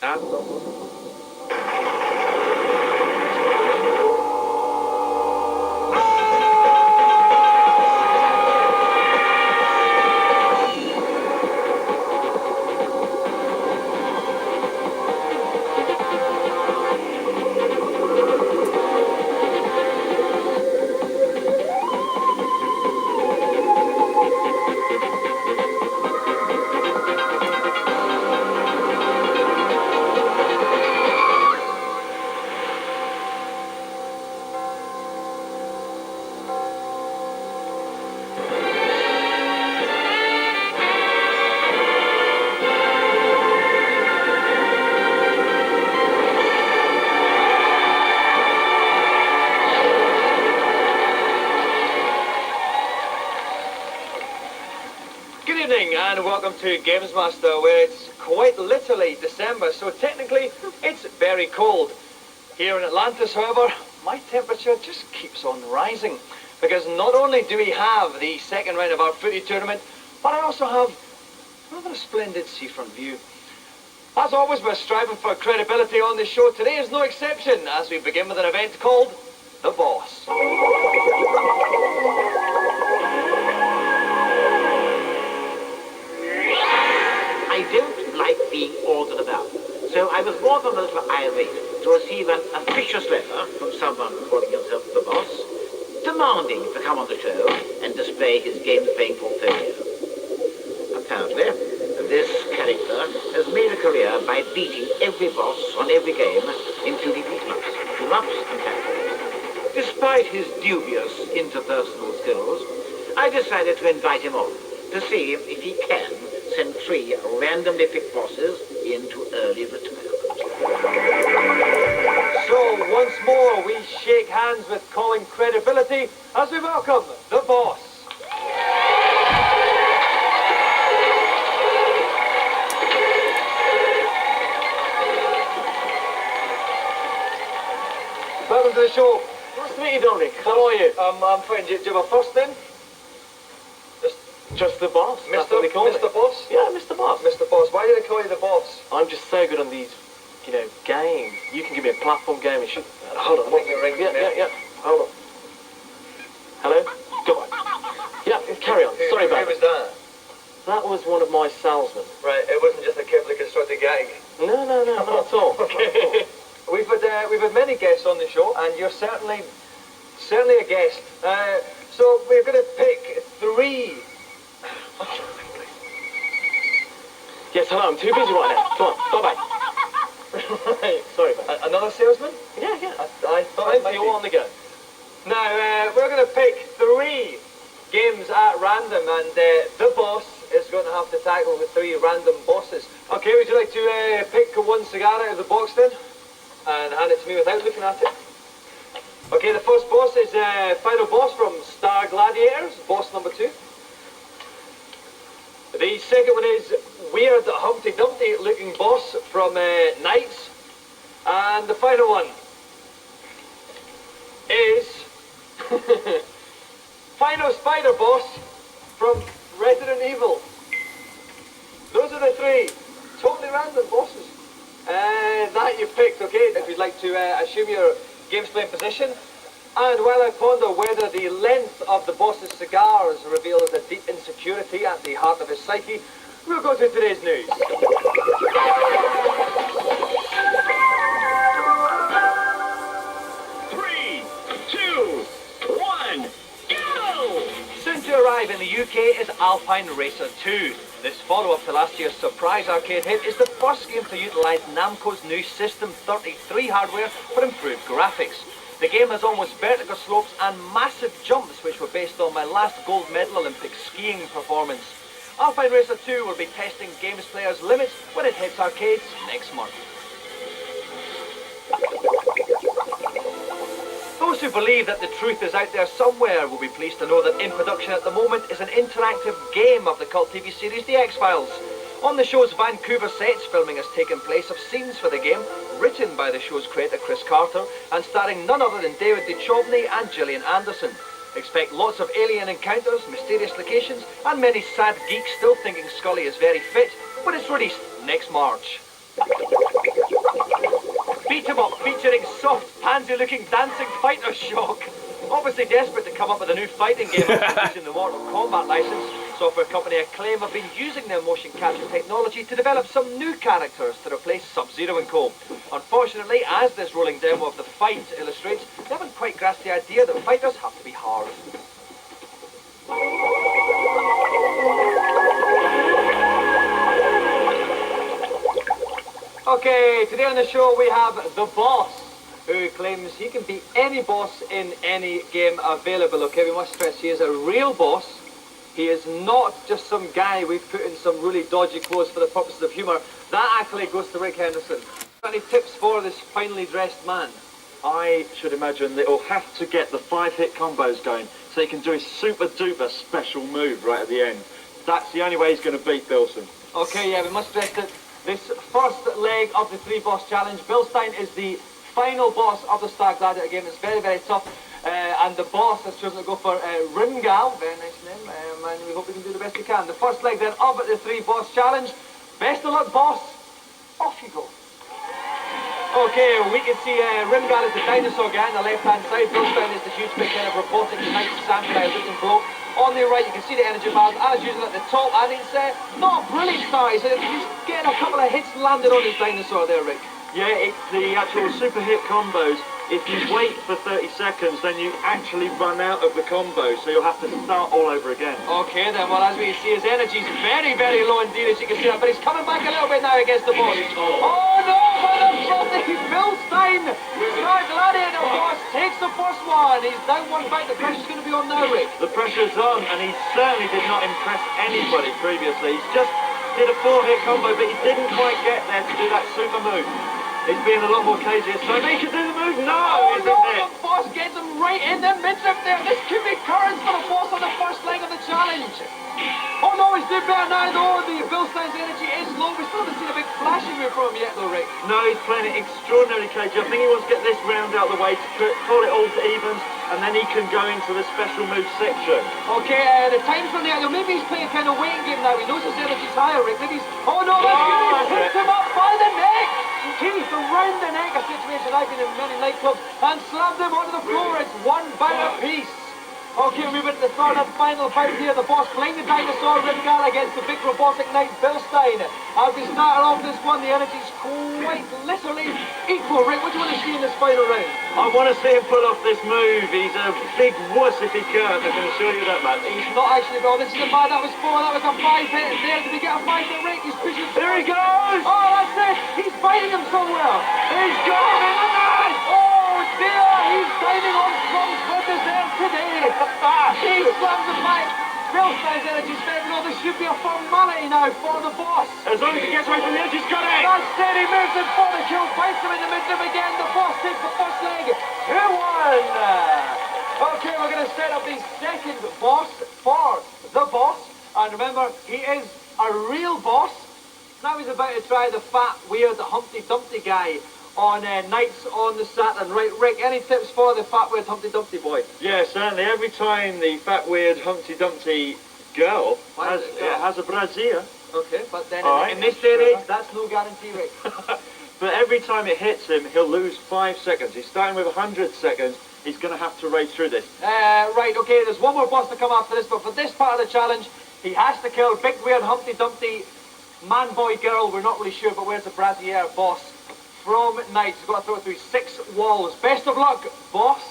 And welcome to Gamesmaster, where it's quite literally December, so technically it's very cold. Here in Atlantis, however, my temperature just keeps on rising, because not only do we have the second round of our Foodie tournament, but I also have rather a splendid seafront view. As always, we're striving for credibility on this show. Today is no exception, as we begin with an event called The Boss. I don't like being ordered about, so I was more than a little irate to receive an officious letter from someone calling himself the boss, demanding to come on the show and display his game-playing portfolio. Apparently, this character has made a career by beating every boss on every game, including beat-em-ups, shoot-em-ups, and tacticals. Despite his dubious interpersonal skills, I decided to invite him on to see if he can send 3 randomly picked bosses into early retirement. So once more we shake hands with calling credibility as we welcome the boss. Welcome to the show. Nice to meet you, Dominic. How are you? I'm fine. Do you have a first name? Just the boss. Mr. Boss? Yeah, Mr. Boss. Mr. Boss. Why did I call you the boss? I'm just so good on these, games. You can give me a platform game and shit. Hold on. Yeah. Hold on. Hello? Go on. Yeah, carry on. Sorry about that. Who was that? That was one of my salesmen. Right, it wasn't just a carefully constructed gag. No, not at all. Okay. We've had many guests on the show, and you're certainly a guest. So we're going to pick 3. Yes, hello, I'm too busy right now. Come on, bye-bye. Right. Sorry about that. Another salesman? Yeah. I thought it might be. All on the go. Now, we're going to pick 3 games at random, and the boss is going to have to tackle the 3 random bosses. Okay, would you like to pick 1 cigar out of the box then? And hand it to me without looking at it. Okay, the first boss is final boss from Star Gladiators, boss number 2. The second one is weird Humpty Dumpty looking boss from Knights. And the final one is final spider boss from Resident Evil. Those are the 3 totally random bosses that you picked, okay? If you'd like to assume your game's playing position. And while I ponder whether the length of the boss's cigars reveals a deep insecurity at the heart of his psyche, we'll go to today's news. 3, 2, 1, go! Soon to arrive in the UK is Alpine Racer 2. This follow-up to last year's surprise arcade hit is the first game to utilise Namco's new System 33 hardware for improved graphics. The game has almost vertical slopes and massive jumps, which were based on my last gold medal Olympic skiing performance. Alpine Racer 2 will be testing games players' limits when it hits arcades next month. Those who believe that the truth is out there somewhere will be pleased to know that in production at the moment is an interactive game of the cult TV series The X-Files. On the show's Vancouver sets, filming has taken place of scenes for the game, written by the show's creator Chris Carter, and starring none other than David Duchovny and Gillian Anderson. Expect lots of alien encounters, mysterious locations, and many sad geeks still thinking Scully is very fit when it's released next March. featuring soft, pansy-looking dancing fighter shock. Obviously desperate to come up with a new fighting game using the Mortal Kombat license, software company Acclaim have been using their motion capture technology to develop some new characters to replace Sub-Zero and Co. Unfortunately, as this rolling demo of the fight illustrates, they haven't quite grasped the idea that fighters have to be hard. Okay, today on the show we have the boss, who claims he can beat any boss in any game available. Okay, we must stress he is a real boss. He is not just some guy we've put in some really dodgy clothes for the purposes of humour. That accolade goes to Rick Henderson. Any tips for this finely dressed man? I should imagine that he'll have to get the 5-hit combos going so he can do his super duper special move right at the end. That's the only way he's going to beat Bilson. Okay, yeah, we must stress that this first leg of the 3-boss challenge, Bill Stein is the final boss of the Star Gladiator game. It's very, very tough. And the boss has chosen to go for Rimgal, very nice name, and we hope we can do the best we can. The first leg then of the 3-boss challenge. Best of luck, boss. Off you go. Okay, we can see Rimgal is the dinosaur guy on the left-hand side. Bill Stein is the huge big kind of robotic knight samurai-looking bloke. On the right, you can see the energy bars as usual at the top, and it's not a brilliant start. He's getting a couple of hits landed on his dinosaur there, Rick. Yeah, it's the actual super hit combos. If you wait for 30 seconds, then you actually run out of the combo, so you'll have to start all over again. Okay then, well as we see his energy's very, very low indeed, as you can see that, but he's coming back a little bit now against the boss. Oh no, for the bloody Bill Stein! Star Gladiator boss takes the first one. He's down one back, the pressure's going to be on now, Rick. The pressure's on, and he certainly did not impress anybody previously. He's just did a 4-hit combo, but he didn't quite get there to do that super move. He's being a lot more cagey, so he can do the move. No, oh isn't no, it? the boss gets him right in the midriff there. This could be currents for the boss on the first leg of the challenge. Oh no, he's doing better now though. The Bill Stein's energy is low. We still haven't seen a big flashing move from him yet though, Rick. No, he's playing it extraordinarily cagey. I think he wants to get this round out of the way to call it all to evens, and then he can go into the special move section. Okay, the time's running out. Maybe he's playing a kind of waiting game now. He knows his energy's higher, Rick. Maybe he's... Oh no, that's good. He picks him up by the neck. He's around the neck, a situation I've been in many nightclubs, and slammed him onto the floor. It's one bout apiece. Okay, we're moving to the third and final bout here. The boss playing the dinosaur Rimgal against the big robotic knight Bill Stein. As we start off this one, the energy's quite literally equal. Rick, what do you want to see in this final round? I want to see him pull off this move. He's a big wuss if he can't, I can assure you that, man. He's not actually, bro. This is a 5, that was 4, that was a 5 hit there. Did we get a 5 hit, Rick? He's pushing. There he goes! Oh, that's it! He's biting him somewhere! He's got him in the net! Oh dear! He's dining on crumbs for dessert today! He slams the back! Bill Stein's energy's very low. This should be a formality now for the boss! As long as he gets away from the edge, he's got it! That's it! He moves in for the kill, bites him in the midriff again. The boss takes the first leg. 2-1! Okay, we're going to set up the second boss for the boss. And remember, he is a real boss. Now he's about to try the fat, weird Humpty Dumpty guy on nights on the Saturn. Right, Rick, any tips for the fat, weird Humpty Dumpty boy? Yeah, certainly. Every time the fat, weird Humpty Dumpty girl has a brassiere. Okay, but then Right, in this day and age, that's no guarantee, Rick. But every time it hits him, he'll lose 5 seconds. He's starting with 100 seconds. He's going to have to race through this. Right, okay, there's one more boss to come after this, but for this part of the challenge, he has to kill big, weird Humpty Dumpty man, boy, girl, we're not really sure, but where's the brassiere boss from Nights? He's got to throw it through 6 walls. Best of luck, boss.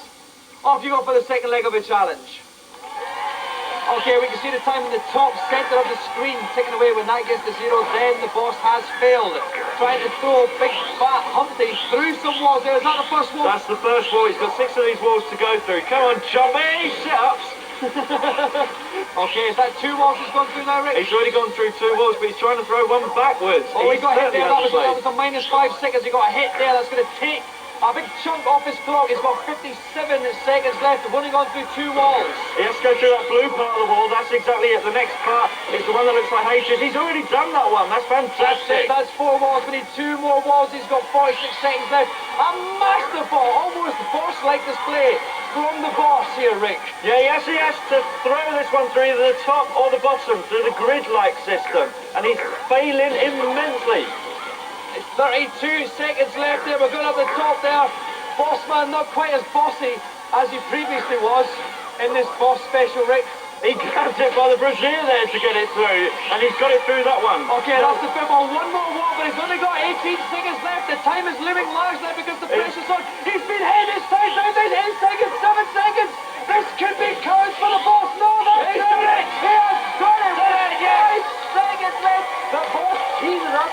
Off you go for the second leg of the challenge. Okay, we can see the time in the top centre of the screen ticking away. When that gets to 0, then the boss has failed. Trying to throw big fat Humpty through some walls there. Is that the first wall? That's the first wall. He's got 6 of these walls to go through. Come on, Chubby, sit-ups. Okay, is that 2 walls he's gone through now, Rick? He's already gone through 2 walls, but he's trying to throw one backwards. Oh, he got hit there. That was a -5 seconds. He got a hit there. That's going to take a big chunk off his clock. He's got 57 seconds left. We've only gone through 2 walls. He has to go through that blue part of the wall. That's exactly it. The next part is the one that looks like H's. He's already done that one. That's fantastic. That's 4 walls. We need 2 more walls. He's got 46 seconds left. A masterful, almost boss-like display from the boss here, Rick. Yeah, he has to throw this one through either the top or the bottom, through the grid-like system. And he's failing immensely. It's 32 seconds left there. We're going up the top there. Bossman not quite as bossy as he previously was in this Boss Special, Rick. He grabbed it by the brassiere there to get it through, and he's got it through that one. Okay, that's the football. One more walk, but he's only got 18 seconds left. The time is looming large now because the pressure's on. He's been hit this time. Now there's 8 seconds, 7 seconds. This could be cards for the Boss. No, that's it. He has got it. 5 seconds left. The Boss teases us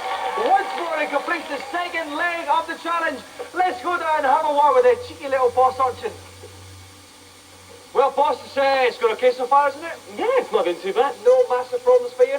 once more and completes the second leg of the challenge. Let's go down and have a walk with a cheeky little Boss urchin. Well, Boss, it's going okay so far, isn't it? Yeah, it's not been too bad. No massive problems for you?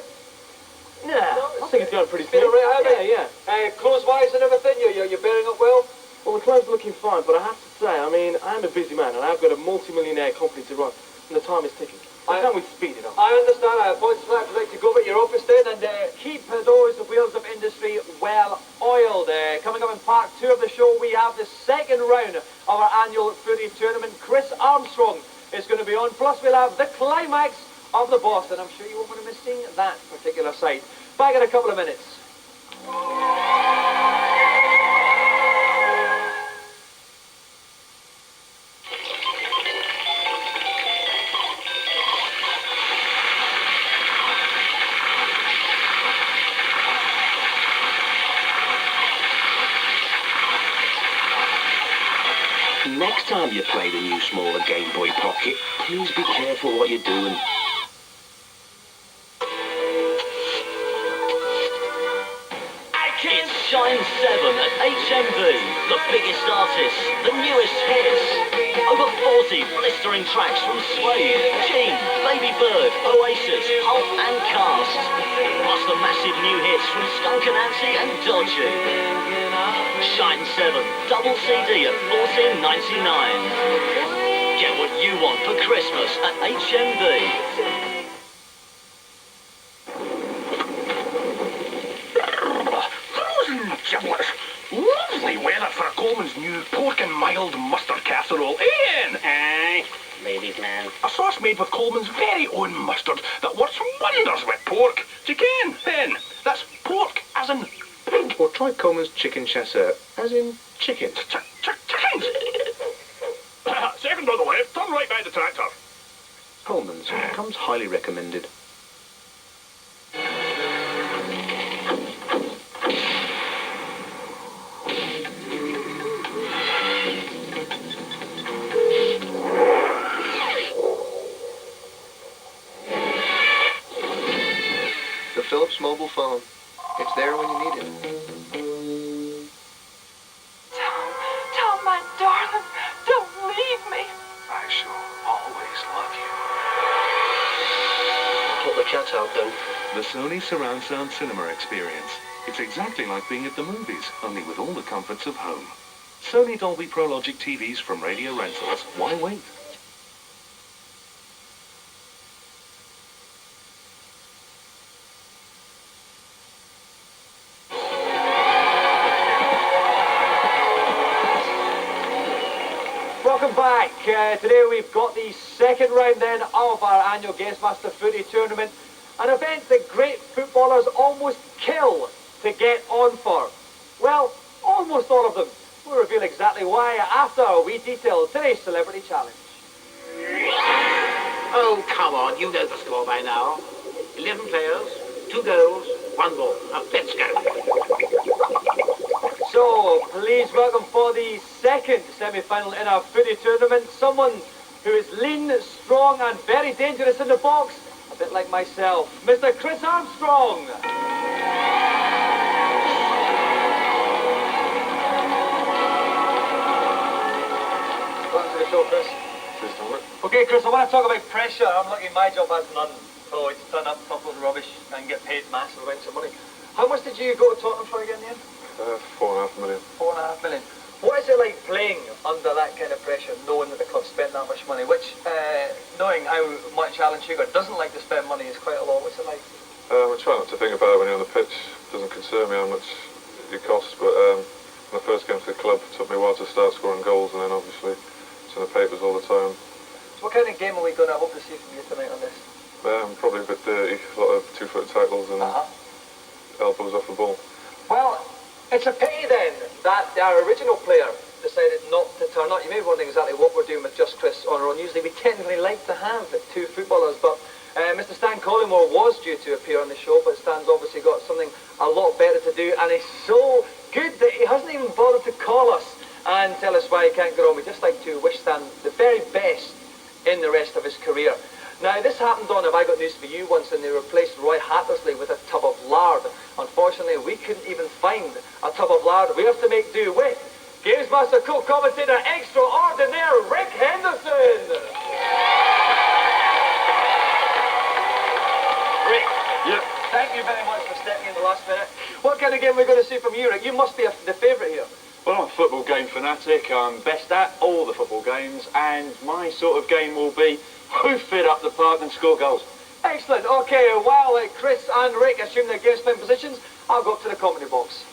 Yeah, I think it's going pretty Been smooth. all right, Yeah. Clothes-wise and everything, you're bearing up well? Well, the clothes are looking fine, but I have to say, I mean, I am a busy man, and I've got a multi-millionaire company to run, and the time is ticking. Why can't we speed it up? I understand. I appoint Slack like to go at your office then and keep those wheels of industry well oiled. Coming up in part 2 of the show, we have the second round of our annual Foodie tournament. Chris Armstrong is going to be on. Plus, we'll have the climax of the Boss, and I'm sure you won't want to miss seeing that particular side. Back in a couple of minutes. Next time you play the new smaller Game Boy Pocket, please be careful what you're doing. It's Shine 7 at HMV, the biggest artists, the newest hits. Over 40 blistering tracks from Suede, Gene, Baby Bird, Oasis, Pulp and Cast. Plus the massive new hits from Skunk Anansi and Dodgy. Shine 7, double CD at $14.99. Get what you want for Christmas at HMV. Giblets. Lovely weather for a Coleman's new pork and mild mustard casserole. Ian! Aye, ladies man. A sauce made with Coleman's very own mustard that works wonders with pork. Chicken, Ben. That's pork as in pig. Or try Coleman's chicken chasseur, as in chicken. Chickens! Second on the left, turn right by the tractor. Coleman's comes highly recommended. The Philips mobile phone. It's there when you need it. Tom, my darling, don't leave me. I shall always love you. Put the cat out then. The Sony Surround Sound Cinema experience. It's exactly like being at the movies, only with all the comforts of home. Sony Dolby Pro Logic TVs from Radio Rentals. Why wait? Welcome back. Today we've got the second round then of our annual Gamesmaster Foodie tournament, an event that great footballers almost kill to get on for. Well, almost all of them. We'll reveal exactly why after we detail today's celebrity challenge. Oh, come on, you know the score by now. 11 players, 2 goals, 1 goal. Now, let's go. So, please welcome for the second semi-final in our Foodie tournament, someone who is lean, strong and very dangerous in the box, a bit like myself, Mr. Chris Armstrong. Welcome to the show, Chris. Okay, Chris, I want to talk about pressure. I'm lucky my job has none. So it's turn up, talk loads of rubbish and get paid massive amounts of money. How much did you go to Tottenham for again, Ian? 4.5 million. 4.5 million. What is it like playing under that kind of pressure, knowing that the club spent that much money, which, knowing how much Alan Sugar doesn't like to spend money is quite a lot. What's it like? I try not to think about it when you're on the pitch. It doesn't concern me how much it costs, but when I first came to the club, it took me a while to start scoring goals, and then obviously it's in the papers all the time. So what kind of game are we going to hope to see from you tonight on this? Probably a bit dirty, a lot of two-foot tackles and elbows off the ball. Well, It's a pity then that our original player decided not to turn up. You may be wondering exactly what we're doing with just Chris on our own. Usually we technically like to have two footballers, but Mr. Stan Collymore was due to appear on the show, but Stan's obviously got something a lot better to do, and he's so good that he hasn't even bothered to call us and tell us why he can't get on. We'd just like to wish Stan the very best in the rest of his career. Now, this happened on Have I Got News For You once, and they replaced Roy Hattersley with a tub of lard. Unfortunately, we couldn't even find a tub of lard. We have to make do with Gamesmaster co-commentator extraordinaire Rick Henderson. Rick, Yep. thank you very much for stepping in the last minute. What kind of game are we going to see from you, Rick? You must be the favourite here. Well, I'm a football game fanatic. I'm best at all the football games, and my sort of game will be who fit up the park and score goals. Excellent. Okay, while Chris and Rick assume their games playing positions, I'll go up to the comedy box.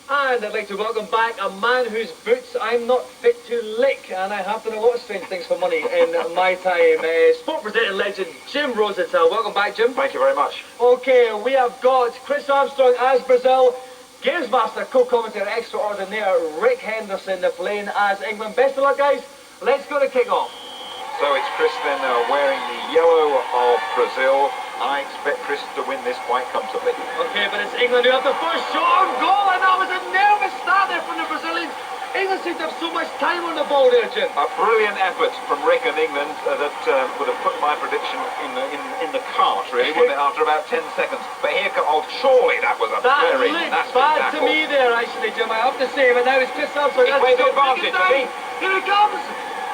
And I'd like to welcome back a man whose boots I'm not fit to lick, and I have done a lot of strange things for money in my time. Sport presenting legend Jim Rosenthal. Welcome back, Jim. Thank you very much. Okay, we have got Chris Armstrong as Brazil, Gamesmaster co-commentator extraordinaire Rick Henderson playing as England. Best of luck, guys. Let's go to kick-off. So it's Chris then wearing the yellow of Brazil. I expect Chris to win this quite comfortably. Okay, but it's England who have the first shot on goal, and that was a nervous start there from the Brazilians. England seemed to have so much time on the ball there, Jim. A brilliant effort from Rick and England that would have put my prediction in the cart, really, wouldn't it, after about 10 seconds. But here comes, oh, surely that was a very nasty bad tackle. to me there, actually, Jim, I have to say. But now it's Chris Armstrong. He's played the advantage, has he? Here it comes!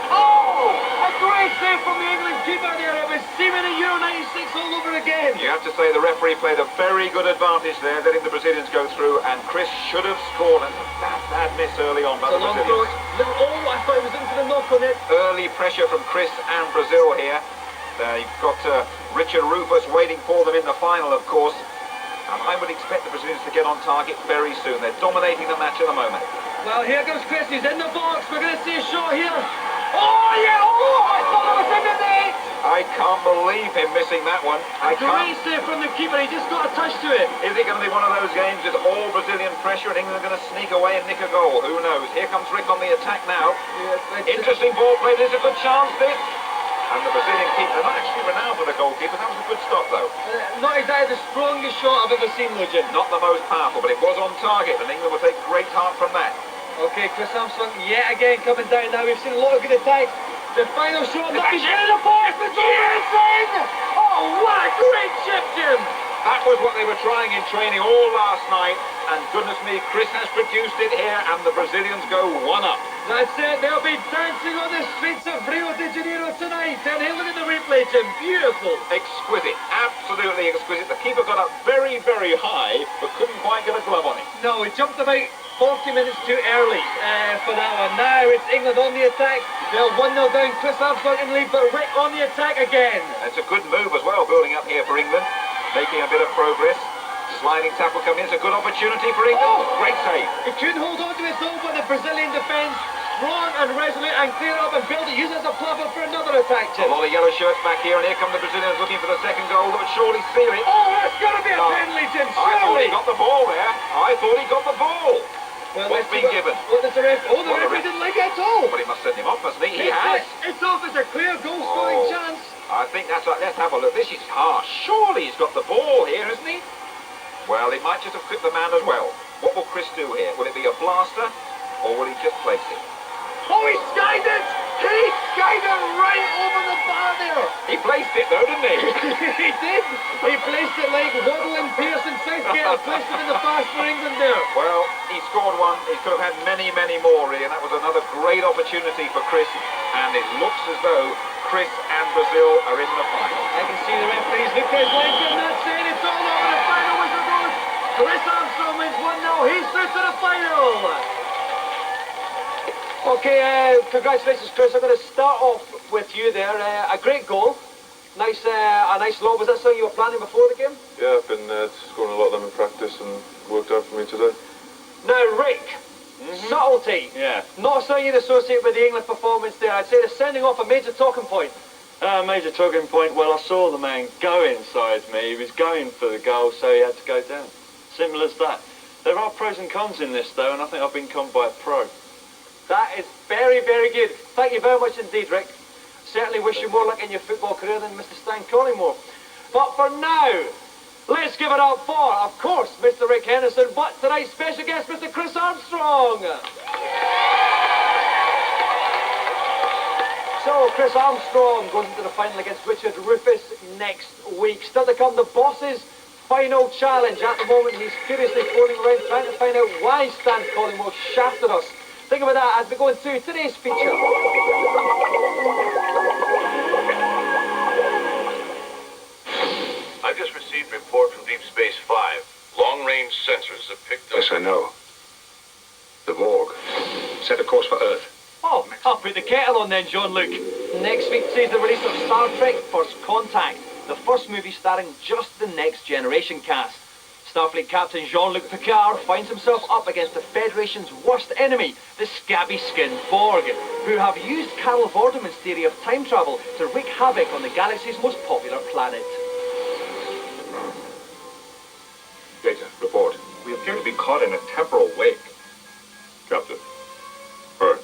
Oh! A great save from the England keeper there. It was seeming a Euro 96 all over again. You have to say the referee played a very good advantage there, letting the Brazilians go through, and Chris should have scored. And a bad miss early on by the Brazilians. Oh, I thought he was in for the knock on it. Early pressure from Chris and Brazil here. You've got Richard Rufus waiting for them in the final, of course. And I would expect the Brazilians to get on target very soon. They're dominating the match at the moment. Well, here goes Chris. He's in the box. We're going to see a shot here. Oh, yeah! Oh, I thought it was in the net! I can't believe him missing that one. Great save from the keeper. He just got a touch to it. Is it going to be one of those games with all Brazilian pressure and England are going to sneak away and nick a goal? Who knows? Here comes Rick on the attack now. Interesting ball play. There's a good chance, this. And the Brazilian keeper, not actually renowned for the goalkeeper. That was a good stop, though. Not exactly the strongest shot I've ever seen, though, Jim. Not the most powerful, but it was on target, and England will take great heart from that. Okay, Chris Armstrong yet again coming down now. We've seen a lot of good attacks. The final shot might be in the box. Oh, what a great chip, Jim! That was what they were trying in training all last night, and goodness me, Chris has produced it here, and the Brazilians go 1-up. That's it. They'll be dancing on the streets of Rio de Janeiro tonight. And here, look at the replay, Jim. Beautiful. Exquisite. Absolutely exquisite. The keeper got up very, very high, but couldn't quite get a glove on it. No, he jumped about 40 minutes too early for that one. Now it's England on the attack. They're 1-0 down. Chris Armstrong in the lead, but Rick on the attack again. It's a good move as well, building up here for England. Making a bit of progress. Sliding tackle coming in. It's a good opportunity for England. Oh! Great save. He couldn't hold on to it though, but the Brazilian defence strong and resolute and clear up and build it. Use it as a platform for another attack, Jim. A lot of yellow shirts back here, and here come the Brazilians looking for the second goal. That would surely seal it. Oh, that's got to be a penalty, Jim. Surely. I thought he got the ball there. I thought he got the ball. Well, what's been given? What does the referee? Oh, the referee didn't like it at all. But he must send him off, mustn't he? He has. It's off. It's a clear goal-scoring chance. I think that's right. Let's have a look. This is harsh. Surely he's got the ball here, hasn't he? Well, it might just have clipped the man as well. What will Chris do here? Will it be a blaster, or will he just place it? Oh, he skied it! He skied it right over the bar there! He placed it though, didn't he? He did! He placed it like Waddle and Pearson Southgate placed it in the fast for England there. Well, he scored one. He could have had many, many more, really, and that was another great opportunity for Chris. And it looks as though Chris and Brazil are in the final. I can see the referees look at his legs and that's saying it's all over. The final whistle goes. Chris Armstrong wins 1-0. He's through to the final. Okay, congratulations, Chris. I'm going to start off with you there. A great goal. Nice, a nice lob. Was that something you were planning before the game? Yeah, I've been scoring a lot of them in practice and worked out for me today. Now, Rick, subtlety. Yeah. Not something you'd associate with the England performance there. I'd say the sending off a major talking point. Major talking point. Well, I saw the man go inside me. He was going for the goal, so he had to go down. Simple as that. There are pros and cons in this, though, and I think I've been conned by a pro. That is very, very good. Thank you very much indeed, Rick. Certainly wish you more luck in your football career than Mr. Stan Collymore. But for now, let's give it up for, of course, Mr. Rick Henderson, but tonight's special guest, Mr. Chris Armstrong. So, Chris Armstrong goes into the final against Richard Rufus next week. Still to come, the boss's final challenge. At the moment, he's furiously phoning around trying to find out why Stan Collymore shafted us. Think about that as we go into today's feature. I just received a report from Deep Space 5. Long-range sensors have picked up... Yes, I know. The Borg. Set a course for Earth. Oh, I'll put the kettle on then, Jean-Luc. Next week sees the release of Star Trek First Contact, the first movie starring just the Next Generation cast. Starfleet Captain Jean-Luc Picard finds himself up against the Federation's worst enemy, the scabby-skinned Borg, who have used Carol Vorderman's theory of time travel to wreak havoc on the galaxy's most popular planet. Data, report. We appear to be caught in a temporal wake. Captain. Earth.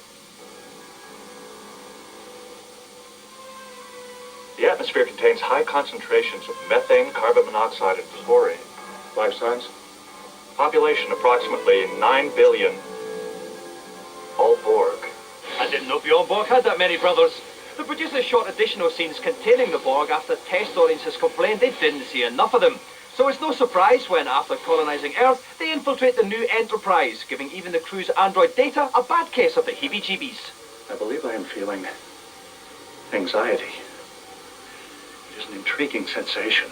The atmosphere contains high concentrations of methane, carbon monoxide, and fluorine. Life signs? Population approximately 9 billion. All Borg. I didn't know Beyond Borg had that many brothers. The producers shot additional scenes containing the Borg after test audiences complained they didn't see enough of them. So it's no surprise when, after colonising Earth, they infiltrate the new Enterprise, giving even the crew's android Data a bad case of the heebie-jeebies. I believe I am feeling anxiety. It is an intriguing sensation.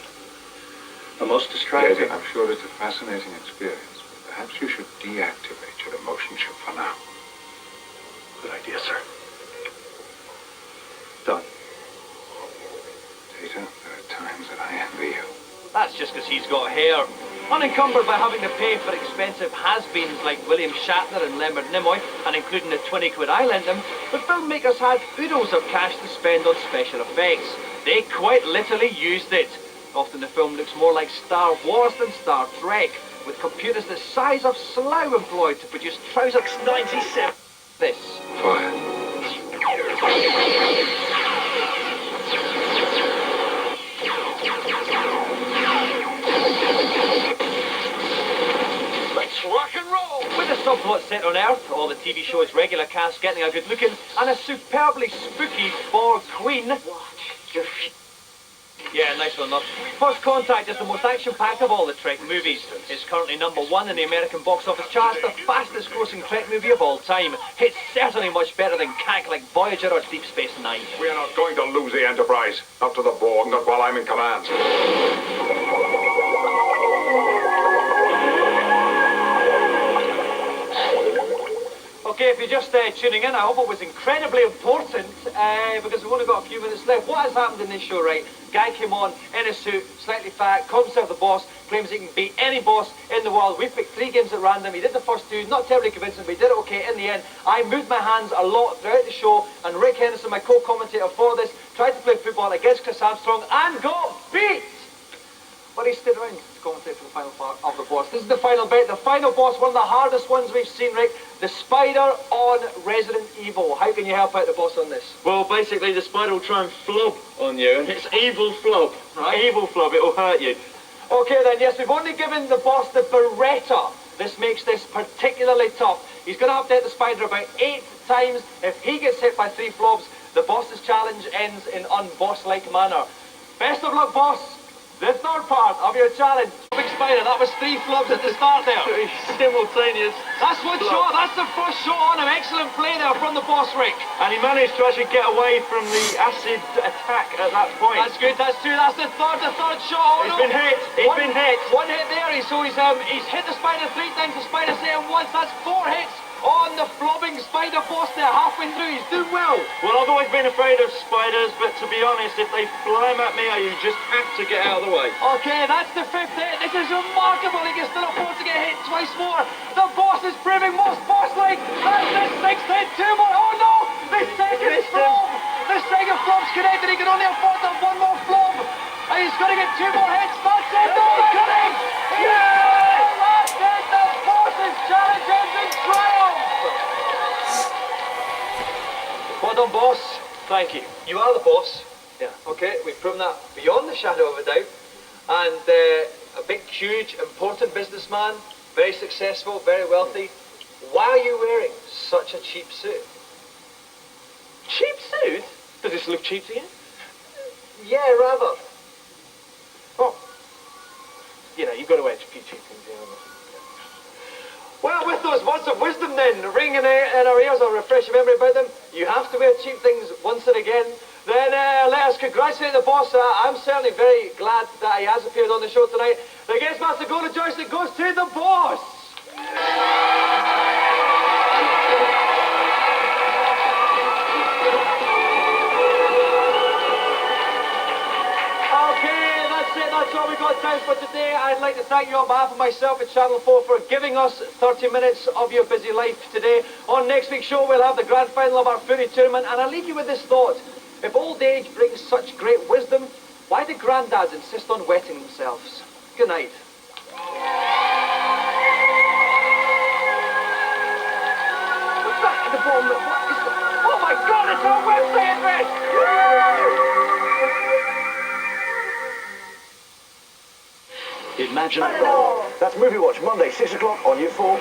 The most distracting. I'm sure it's a fascinating experience, but perhaps you should deactivate your emotion chip for now. Good idea, sir. Done. Data, there are times that I envy you. That's just because he's got hair. Unencumbered by having to pay for expensive has-beens like William Shatner and Leonard Nimoy, and including the 20 quid I lent him, the filmmakers had oodles of cash to spend on special effects. They quite literally used it. Often the film looks more like Star Wars than Star Trek, with computers the size of Slough employed to produce trousers 97. This. Fire. Let's rock and roll! With a subplot set on Earth, all the TV show's regular cast getting a good looking, and a superbly spooky Borg Queen. Yeah, nice one, enough. First Contact is the most action-packed of all the Trek movies. It's currently #1 in the American box office charts, the fastest-grossing Trek movie of all time. It's certainly much better than cackling Voyager or Deep Space Nine. We are not going to lose the Enterprise. Not to the Borg, not while I'm in command. Okay, if you're just tuning in, I hope it was incredibly important, because we've only got a few minutes left. What has happened in this show, right? Guy came on in a suit, slightly fat, calls himself the boss, claims he can beat any boss in the world. We picked 3 games at random. He did the first 2, not terribly convincing, but he did it okay in the end. I moved my hands a lot throughout the show, and Rick Henderson, my co-commentator for this, tried to play football against Chris Armstrong and got beat! But he stayed around to commentate for the final part of the boss. This is the final bit, the final boss, one of the hardest ones we've seen, Rick. The spider on Resident Evil. How can you help out the boss on this? Well, basically, the spider will try and flub on you, and it's evil flub. Right? Evil flub, it'll hurt you. Okay then, yes, we've only given the boss the Beretta. This makes this particularly tough. He's going to have to hit the spider about 8 times. If he gets hit by 3 flobs, the boss's challenge ends in unboss-like manner. Best of luck, boss. The third part of your challenge. Big spider, that was 3 flubs at the start there. Simultaneous. That's one shot, that's the first shot on him. Excellent play there from the boss, Rick. And he managed to actually get away from the acid attack at that point. That's good, that's 2, that's the third shot. Oh, He's been hit, he's been hit. 1 hit there, so he's hit the spider 3 times, the spider saying once, that's 4 hits. On the flobbing spider boss there, halfway through, he's doing well. Well, I've always been afraid of spiders, but to be honest, if they fly at me, you just have to get out of the way. Okay, that's the 5th hit. This is remarkable. He can still afford to get hit twice more. The boss is proving most boss-like. That's the 6th hit, 2 more. Oh no! The second flop! The second flop's connected. He can only afford to have 1 more flop. And he's going to get 2 more hits. That's it. No, he's got him! Yeah! That's it. The boss done, boss. Thank you. You are the boss. Yeah. Okay, we've proven that beyond the shadow of a doubt. And a big, huge, important businessman, very successful, very wealthy. Why are you wearing such a cheap suit? Cheap suit? Does this look cheap to you? Yeah, rather. Oh. You know, you've got to wear a few cheap things here. Well, with those words of wisdom then, ringing in our ears, I'll refresh your memory about them. You have to wear cheap things once and again. Then let us congratulate the boss. I'm certainly very glad that he has appeared on the show tonight. The Gamesmaster Goal of Joystick goes to the boss! Okay, that's it. That's all we've got time for today. I'd like to thank you on behalf of myself at Channel 4 for giving us 30 minutes of your busy life today. On next week's show, we'll have the grand final of our Foodie tournament, and I'll leave you with this thought. If old age brings such great wisdom, why do granddads insist on wetting themselves? Good night. What's that at the bottom? What is that? Oh my God, it's our website address! Imagine a goal. That's Movie Watch, Monday, 6 o'clock on U4.